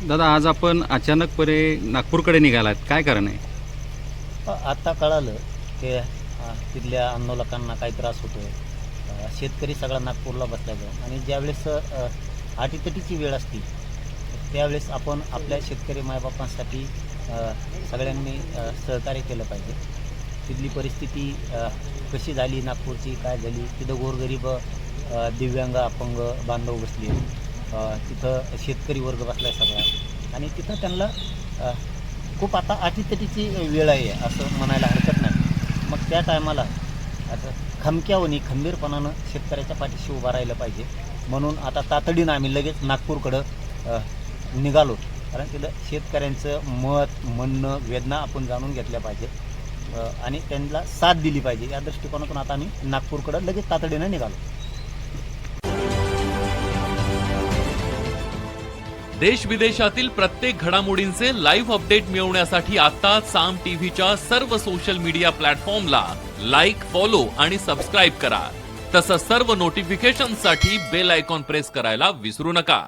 दादा, आज आपण अचानकपणे नागपूरकडे निघालात, काय कारण आहे? आता कळालं की तिथल्या आंदोलकांना काही त्रास होतोय. शेतकरी सगळा नागपूरला बसला जाऊन आणि ज्यावेळेस अटीतटीची वेळ असते त्यावेळेस आपण आपल्या शेतकरी मायबापांसाठी सगळ्यांनी सहकार्य केलं पाहिजे. तिथली परिस्थिती कशी झाली नागपूरची, काय झाली, तिथं गोरगरीब दिव्यांग अपंग बांधव बसले, तिथं शेतकरी वर्ग बसला आहे सगळा आणि तिथं त्यांना खूप आता अटीतटीची वेळ आहे असं म्हणायला हरकत नाही. मग त्या टायमाला आता खमक्यावनी खंबीरपणानं शेतकऱ्याच्या पाठीशी उभा राहिलं पाहिजे. म्हणून आता तातडीनं आम्ही लगेच नागपूरकडं निघालो. कारण तिथं शेतकऱ्यांचं मत म्हणणं वेदना आपण जाणून घेतल्या पाहिजे आणि त्यांना साथ दिली पाहिजे. या दृष्टिकोनातून आता आम्ही नागपूरकडं लगेच तातडीनं निघालो. देश विदेशातील प्रत्येक घडामोडींचे लाईव्ह अपडेट मिळवण्यासाठी आता साम टीव्हीच्या सर्व सोशल मीडिया प्लॅटफॉर्मला लाईक, फॉलो आणि सबस्क्राईब करा. तसंच सर्व नोटिफिकेशनसाठी बेल आयकॉन प्रेस करायला विसरू नका.